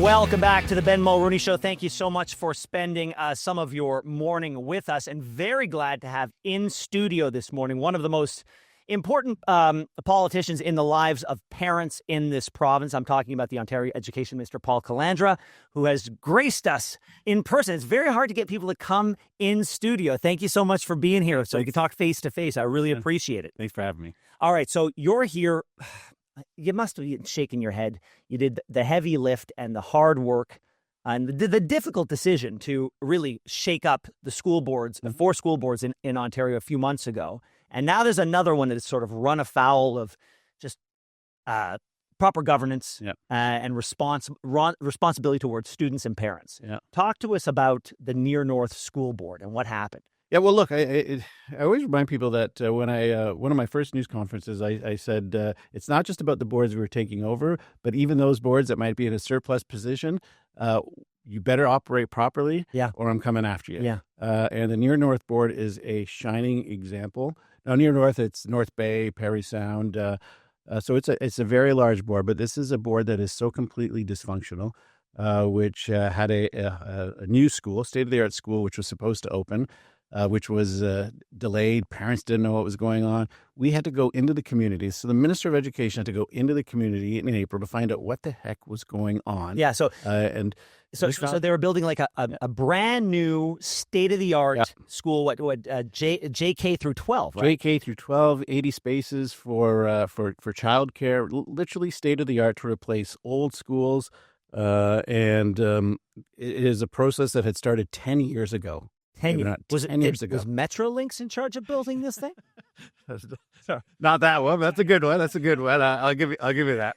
Welcome back to the Ben Mulroney Show. Thank you so much for spending some of your morning with us, and very glad to have in studio this morning one of the most important politicians in the lives of parents in this province. I'm talking about the Ontario Education Minister, Paul Calandra, who has graced us in person. It's very hard to get people to come in studio. Thank you so much for being here so we can talk face to face. I really appreciate it. Thanks for having me. All right, so you're here. You must have been shaking your head. You did the heavy lift and the hard work and the difficult decision to really shake up the school boards, the 4 school boards in Ontario a few months ago. And now there's another one that has sort of run afoul of just proper governance and responsibility towards students and parents. Yeah. Talk to us about the Near North School Board and what happened. Yeah, well, look, I always remind people that when one of my first news conferences, I said it's not just about the boards we're taking over, but even those boards that might be in a surplus position, you better operate properly, or I'm coming after you. Yeah. And the Near North Board is a shining example. Now, Near North, it's North Bay, Parry Sound, so it's a very large board, but this is a board that is so completely dysfunctional, which had a new school, state-of-the-art school, which was supposed to open. Which was delayed. Parents didn't know what was going on. We had to go into the community. So the Minister of Education had to go into the community in April to find out what the heck was going on. Yeah. So so they were building like a brand new state-of-the-art school. What JK through 12, right? JK through 12, 80 spaces for childcare. Literally state-of-the-art to replace old schools. And it is a process that had started 10 years ago. 10 years ago. Was Metrolinx in charge of building this thing? Not that one. That's a good one. I'll give you that.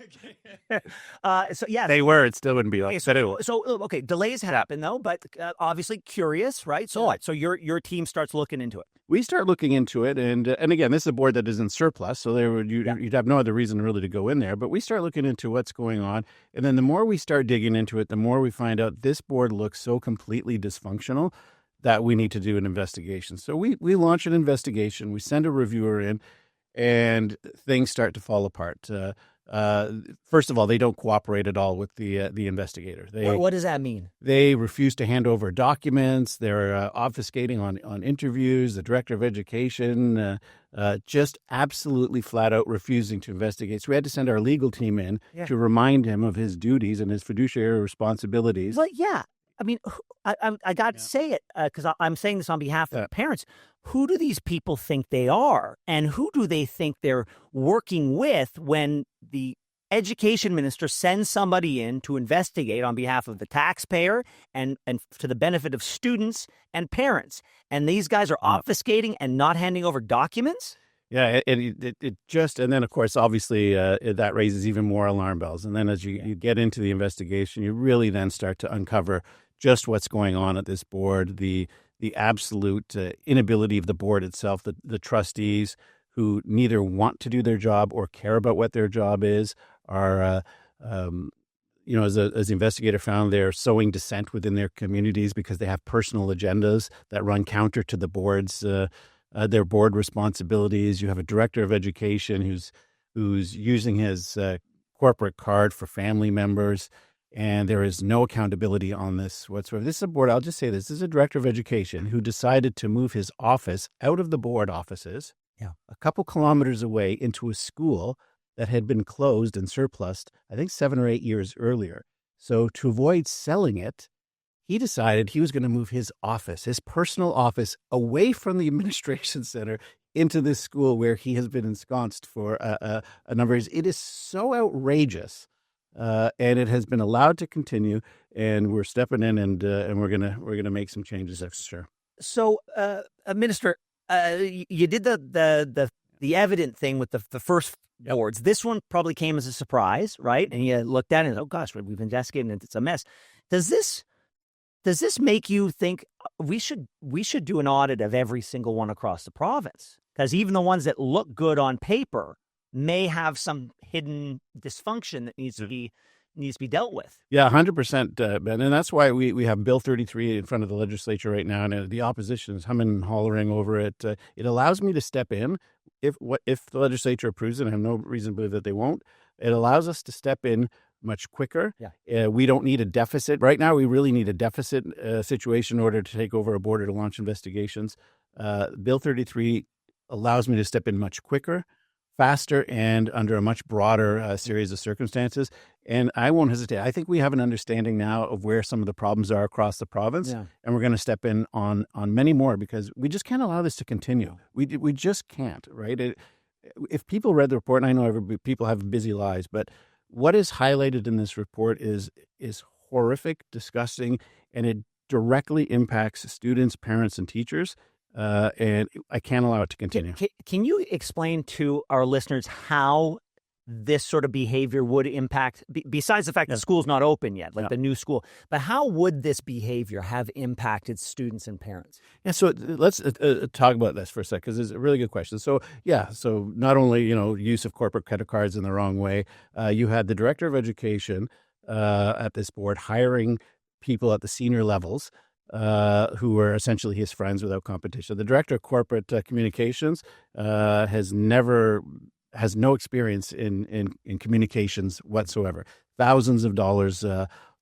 They were. It still wouldn't be like said it was. So okay, delays happen though, but obviously curious, right? So So your team starts looking into it. We start looking into it, and again, this is a board that is in surplus, so you'd have no other reason really to go in there. But we start looking into what's going on, and then the more we start digging into it, the more we find out this board looks so completely dysfunctional that we need to do an investigation. So we launch an investigation, we send a reviewer in, and things start to fall apart. First of all, they don't cooperate at all with the investigator. What does that mean? They refuse to hand over documents. They're obfuscating on interviews. The director of education just absolutely flat out refusing to investigate. So we had to send our legal team in to remind him of his duties and his fiduciary responsibilities. Well, yeah. I mean, I got to say it because I'm saying this on behalf of the parents. Who do these people think they are? And who do they think they're working with when the education minister sends somebody in to investigate on behalf of the taxpayer and to the benefit of students and parents? And these guys are obfuscating and not handing over documents? Yeah, it just, and then of course, obviously, that raises even more alarm bells. And then as you get into the investigation, you really then start to uncover just what's going on at this board, the absolute inability of the board itself, the trustees who neither want to do their job or care about what their job is, are, as the investigator found, they're sowing dissent within their communities because they have personal agendas that run counter to the board's their board responsibilities. You have a director of education who's using his corporate card for family members, and there is no accountability on this whatsoever. This is a board, I'll just say this is a director of education who decided to move his office out of the board offices a couple kilometers away into a school that had been closed and surplused, I think 7 or 8 years earlier. So to avoid selling it, he decided he was going to move his office, his personal office, away from the administration center into this school where he has been ensconced for a number of years. It is so outrageous, and it has been allowed to continue. And we're stepping in, and we're gonna make some changes. That's sure. So, Minister, you did the evident thing with the first boards. This one probably came as a surprise, right? And you looked at it and, oh gosh, we've investigated it. It's a mess. Does this make you think we should do an audit of every single one across the province? Because even the ones that look good on paper may have some hidden dysfunction that needs to be dealt with. Yeah, 100%, Ben. And that's why we have Bill 33 in front of the legislature right now, and the opposition is humming and hollering over it. It allows me to step in if the legislature approves it. I have no reason to believe that they won't. It allows us to step in much quicker. Yeah. We don't need a deficit. Right now, we really need a deficit situation in order to take over a board or to launch investigations. Bill 33 allows me to step in much quicker, faster, and under a much broader series of circumstances. And I won't hesitate. I think we have an understanding now of where some of the problems are across the province, and we're going to step in on many more because we just can't allow this to continue. We just can't, right? If people read the report, and I know people have busy lives, but what is highlighted in this report is horrific, disgusting, and it directly impacts students, parents, and teachers. And I can't allow it to continue. Can you explain to our listeners how this sort of behavior would impact, besides the fact that school's not open yet, like the new school, but how would this behavior have impacted students and parents? Yeah, so let's talk about this for a sec, because it's a really good question. So not only, use of corporate credit cards in the wrong way, you had the director of education at this board hiring people at the senior levels who were essentially his friends without competition. The director of corporate communications has no experience in communications whatsoever. Thousands of dollars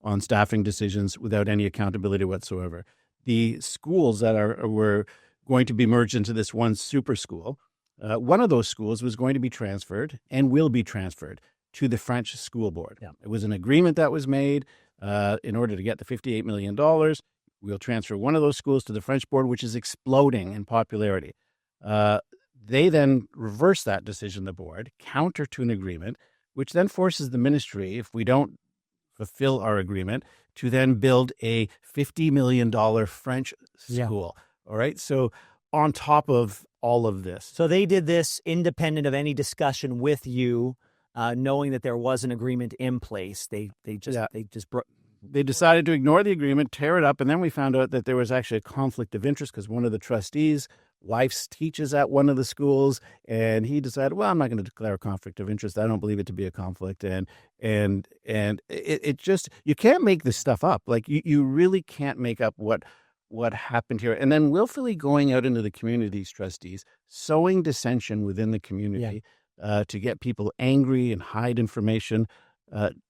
on staffing decisions without any accountability whatsoever. The schools that were going to be merged into this one super school, one of those schools was going to be transferred and will be transferred to the French school board. Yeah. It was an agreement that was made in order to get the $58 million. We'll transfer one of those schools to the French board, which is exploding in popularity. They then reverse that decision, the board, counter to an agreement, which then forces the ministry, if we don't fulfill our agreement, to then build a $50 million French school. All right. So on top of all of this. So they did this independent of any discussion with you, knowing that there was an agreement in place. They decided to ignore the agreement, tear it up, and then we found out that there was actually a conflict of interest because one of the trustees' wife teaches at one of the schools, and he decided, well, I'm not going to declare a conflict of interest. I don't believe it to be a conflict, and it just, you can't make this stuff up. Like you really can't make up what happened here, and then willfully going out into the community, these trustees, sowing dissension within the community to get people angry and hide information.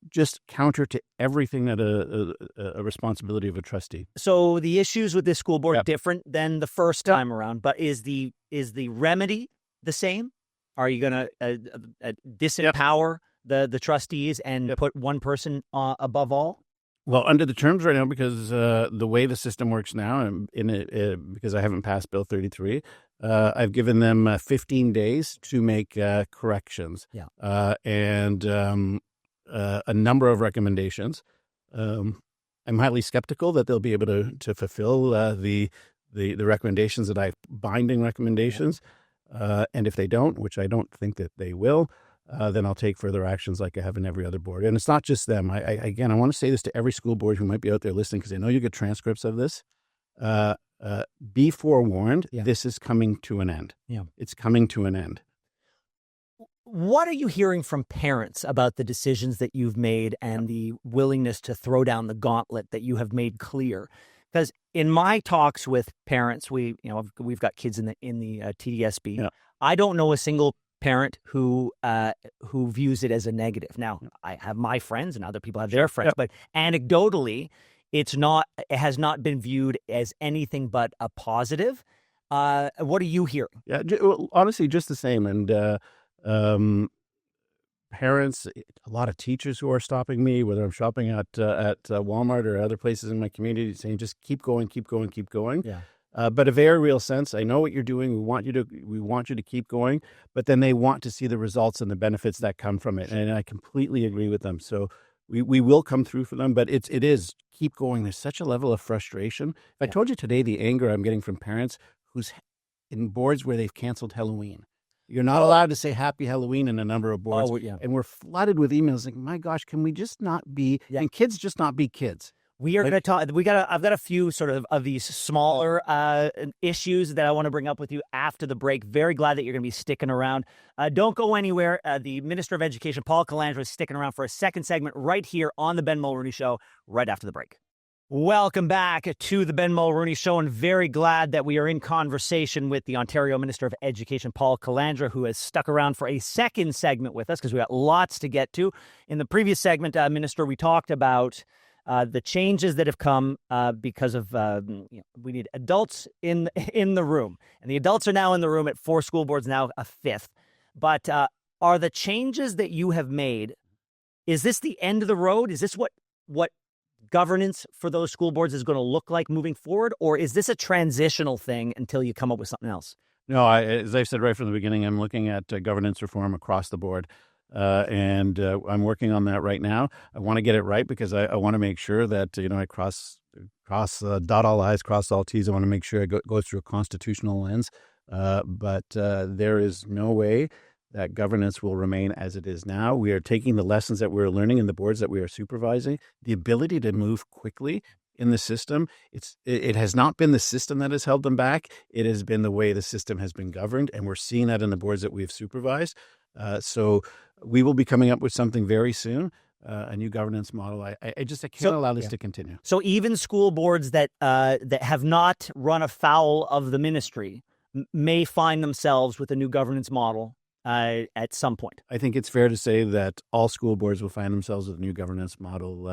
Just counter to everything that a responsibility of a trustee. So the issues with this school board are different than the first time around, but is the remedy the same? Are you going to disempower the trustees and put one person above all? Well, under the terms right now, because the way the system works now, because I haven't passed Bill 33, I've given them 15 days to make corrections. And a number of recommendations. I'm highly skeptical that they'll be able to fulfill the recommendations that binding recommendations. And if they don't, which I don't think that they will, then I'll take further actions like I have in every other board. And it's not just them. I want to say this to every school board who might be out there listening, because I know you get transcripts of this. Be forewarned, this is coming to an end. It's coming to an end. What are you hearing from parents about the decisions that you've made and the willingness to throw down the gauntlet that you have made clear? Because in my talks with parents, we've got kids in the TDSB. Yeah. I don't know a single parent who views it as a negative. Now, I have my friends and other people have their friends, but anecdotally, it has not been viewed as anything but a positive. What are you hearing? Yeah, honestly, just the same. And parents, a lot of teachers who are stopping me, whether I'm shopping at Walmart or other places in my community, saying just keep going, keep going, keep going. Yeah. But a very real sense, I know what you're doing. We want you to keep going, but then they want to see the results and the benefits that come from it. And I completely agree with them. So we will come through for them, but it is keep going. There's such a level of frustration. If I told you today the anger I'm getting from parents who's in boards where they've canceled Halloween. You're not allowed to say Happy Halloween in a number of boards. And we're flooded with emails like, my gosh, can we just not be, and kids just not be kids? We are going to talk. I've got a few sort of these smaller issues that I want to bring up with you after the break. Very glad that you're going to be sticking around. Don't go anywhere. The Minister of Education, Paul Calandra, is sticking around for a second segment right here on the Ben Mulroney Show right after the break. Welcome back to the Ben Mulroney Show, and very glad that we are in conversation with the Ontario Minister of Education, Paul Calandra, who has stuck around for a second segment with us because we got lots to get to. In the previous segment, Minister, we talked about the changes that have come because of we need adults in the room, and the adults are now in the room at 4 school boards, now a 5th. But are the changes that you have made, is this the end of the road? Is this what governance for those school boards is going to look like moving forward, or is this a transitional thing until you come up with something else? No, as I've said right from the beginning, I'm looking at governance reform across the board, and I'm working on that right now. I want to get it right because I want to make sure that I dot all I's, cross all T's. I want to make sure it goes through a constitutional lens, but there is no way that governance will remain as it is now. We are taking the lessons that we're learning in the boards that we are supervising, the ability to move quickly in the system. It has not been the system that has held them back. It has been the way the system has been governed, and we're seeing that in the boards that we've supervised. So we will be coming up with something very soon, a new governance model. I can't allow this to continue. So even school boards that have not run afoul of the ministry may find themselves with a new governance model at some point. I think it's fair to say that all school boards will find themselves with a new governance model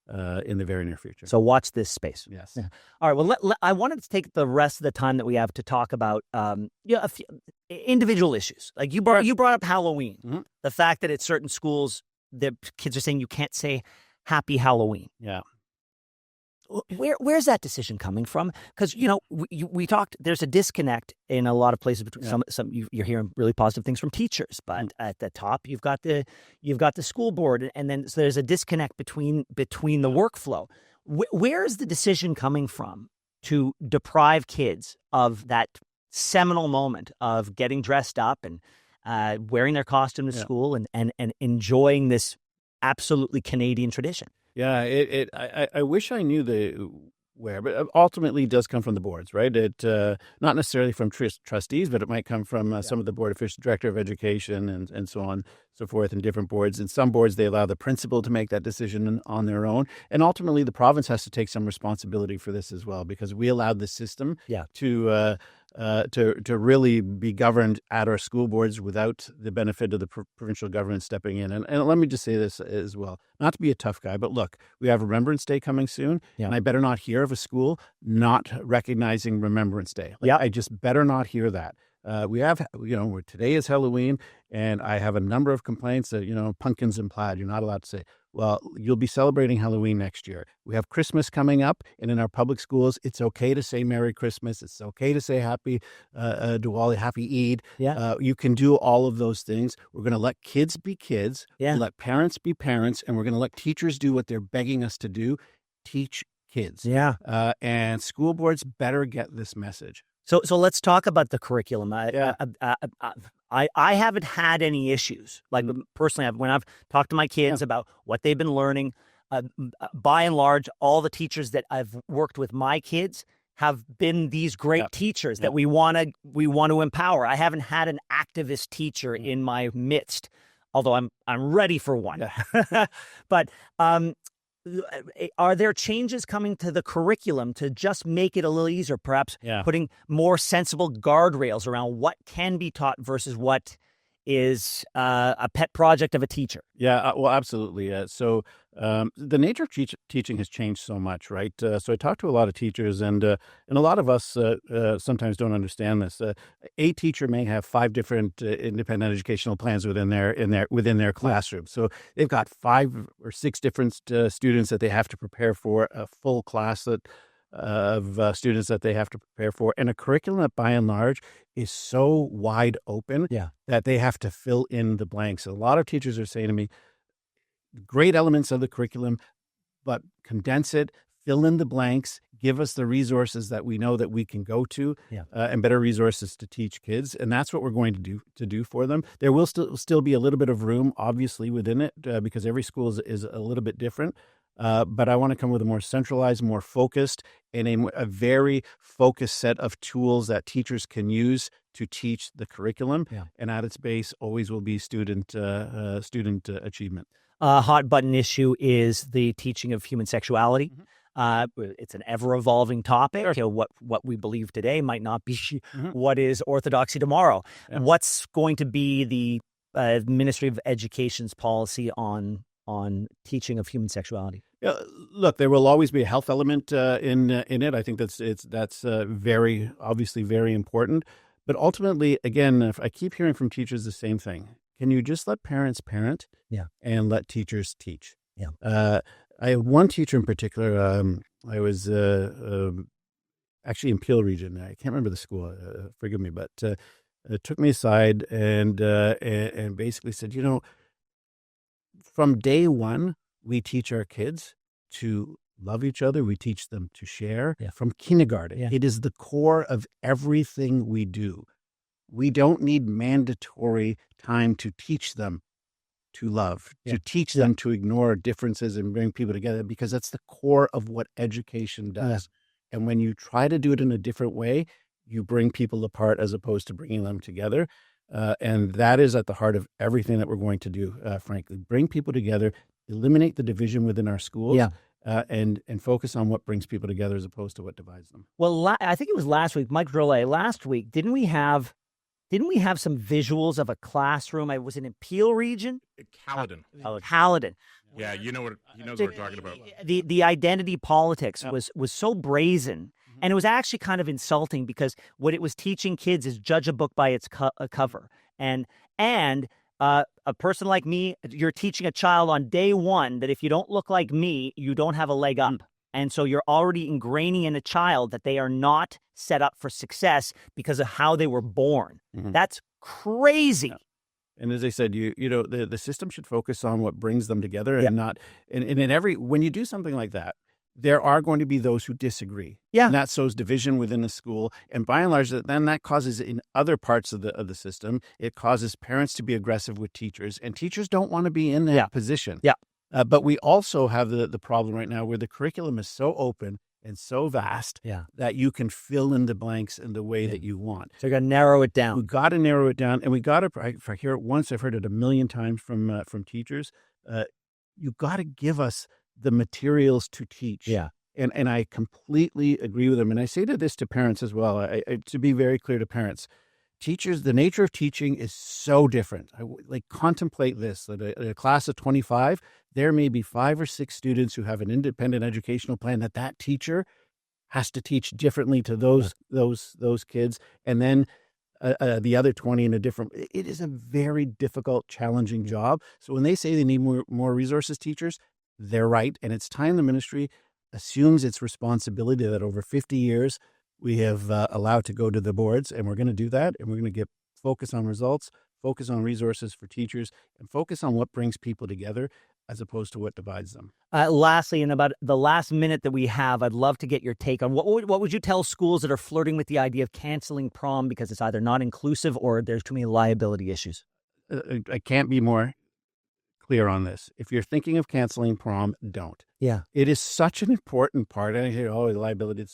in the very near future. So watch this space. Yes. Yeah. All right. Well, I wanted to take the rest of the time that we have to talk about a few individual issues. Like you brought up Halloween, mm-hmm. the fact that at certain schools the kids are saying you can't say Happy Halloween. Yeah. Where's that decision coming from? Because we talked. There's a disconnect in a lot of places between some. You're hearing really positive things from teachers, but at the top you've got the school board, and then so there's a disconnect between the workflow. Where is the decision coming from to deprive kids of that seminal moment of getting dressed up and wearing their costume to school and enjoying this absolutely Canadian tradition? Yeah, I wish I knew where, but ultimately it does come from the boards, right? It not necessarily from trustees, but it might come from some of the board officials, director of education, and so on, so forth, in different boards. In some boards, they allow the principal to make that decision on their own, and ultimately the province has to take some responsibility for this as well, because we allowed the system to really be governed at our school boards without the benefit of the provincial government stepping in. And let me just say this as well, not to be a tough guy, but look, we have Remembrance Day coming soon, and I better not hear of a school not recognizing Remembrance Day. I just better not hear that. We have, today is Halloween, and I have a number of complaints that, pumpkins and plaid, you're not allowed to say. Well, you'll be celebrating Halloween next year. We have Christmas coming up, and in our public schools, it's okay to say Merry Christmas. It's okay to say Happy Diwali, Happy Eid. You can do all of those things. We're going to let kids be kids, let parents be parents, and we're going to let teachers do what they're begging us to do, teach kids. And school boards better get this message. So let's talk about the curriculum. I haven't had any issues. Like personally, when I've talked to my kids about what they've been learning, by and large, all the teachers that I've worked with my kids have been these great teachers that we want to empower. I haven't had an activist teacher in my midst, although I'm ready for one. But are there changes coming to the curriculum to just make it a little easier, perhaps putting more sensible guardrails around what can be taught versus what is a pet project of a teacher? Yeah, well, absolutely. So the nature of teaching has changed so much, right? So I talk to a lot of teachers, and a lot of us sometimes don't understand this. A teacher may have 5 different independent educational plans within their classroom. So they've got 5 or 6 different students that they have to prepare for, a full class of students that they have to prepare for, and a curriculum that by and large is so wide open that they have to fill in the blanks. A lot of teachers are saying to me, great elements of the curriculum, but condense it, fill in the blanks, give us the resources that we know that we can go to, and better resources to teach kids. And that's what we're going to do for them. There will still be a little bit of room, obviously, within it, because every school is a little bit different. But I want to come with a more centralized, more focused, and a very focused set of tools that teachers can use to teach the curriculum. And at its base always will be student achievement. A hot button issue is the teaching of human sexuality. It's an ever-evolving topic. You know, what we believe today might not be what is orthodoxy tomorrow. Yeah. What's going to be the Ministry of Education's policy on teaching of human sexuality? Yeah, look, there will always be a health element in it. I think that's very obviously very important. But ultimately, again, if I keep hearing from teachers the same thing. Can you just let parents parent and let teachers teach? Yeah. I have one teacher in particular. I was actually in Peel Region. I can't remember the school. Forgive me, but took me aside and basically said, you know, from day one, we teach our kids to love each other. We teach them to share from kindergarten. Yeah. It is the core of everything we do. We don't need mandatory time to teach them to love, to teach them to ignore differences and bring people together, because that's the core of what education does. And when you try to do it in a different way, you bring people apart as opposed to bringing them together. And that is at the heart of everything that we're going to do, frankly. Bring people together, eliminate the division within our schools, and focus on what brings people together as opposed to what divides them. Well, I think it was last week, Mike Drolet, last week, didn't we have some visuals of a classroom? I was in Peel Region? Caledon. Caledon. Yeah, he knows what we're talking about. The identity politics was so brazen. And it was actually kind of insulting because what it was teaching kids is judge a book by its cover. And a person like me, you're teaching a child on day one that if you don't look like me, you don't have a leg up. And so you're already ingraining in a child that they are not set up for success because of how they were born. That's crazy. Yeah. And as I said, you know, the system should focus on what brings them together and not, and when you do something like that, there are going to be those who disagree. Yeah. And that sows division within the school. And by and large, then that causes in other parts of the system, it causes parents to be aggressive with teachers. And teachers don't want to be in that position. Yeah. But we also have the problem right now where the curriculum is so open and so vast that you can fill in the blanks in the way that you want. So you got to narrow it down. We got to narrow it down. And we got to, if I hear it once, I've heard it a million times from teachers, you got to give us the materials to teach. Yeah. And I completely agree with them. And I say this to parents as well, to be very clear to parents. Teachers, the nature of teaching is so different. Contemplate this, that a class of 25, there may be 5 or 6 students who have an independent educational plan that teacher has to teach differently to those kids. And then the other 20 in a different, it is a very difficult, challenging job. So when they say they need more resources teachers, they're right. And it's time the ministry assumes its responsibility that over 50 years, we have allowed to go to the boards, and we're going to do that. And we're going to focus on results, focus on resources for teachers, and focus on what brings people together as opposed to what divides them. Lastly, in about the last minute that we have, I'd love to get your take on what would you tell schools that are flirting with the idea of canceling prom because it's either not inclusive or there's too many liability issues? I can't be more clear on this. If you're thinking of canceling prom, don't. Yeah. It is such an important part. And I hear, liability.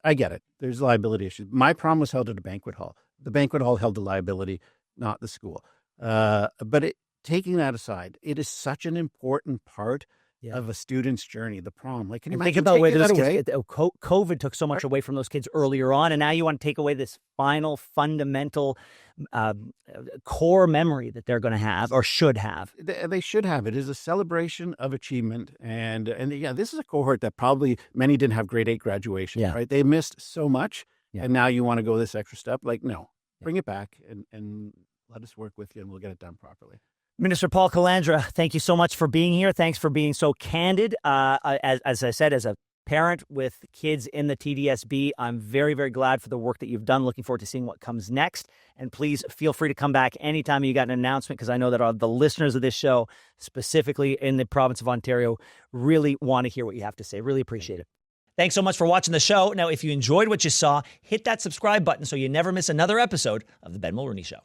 I get it. There's liability issues. My prom was held at a banquet hall. The banquet hall held the liability, not the school. But taking that aside, it is such an important part of a student's journey, the prom. Can you think about where those kids, COVID took so much away from those kids earlier on, and now you want to take away this final, fundamental core memory that they're going to have or should have. They should have. It is a celebration of achievement, and this is a cohort that probably many didn't have grade 8 graduation. Yeah. Right? They missed so much, and now you want to go this extra step. No, bring it back and let us work with you, and we'll get it done properly. Minister Paul Calandra, thank you so much for being here. Thanks for being so candid. As I said, as a parent with kids in the TDSB, I'm very, very glad for the work that you've done. Looking forward to seeing what comes next. And please feel free to come back anytime you got an announcement, because I know that the listeners of this show, specifically in the province of Ontario, really want to hear what you have to say. Really appreciate it. Thanks so much for watching the show. Now, if you enjoyed what you saw, hit that subscribe button so you never miss another episode of The Ben Mulroney Show.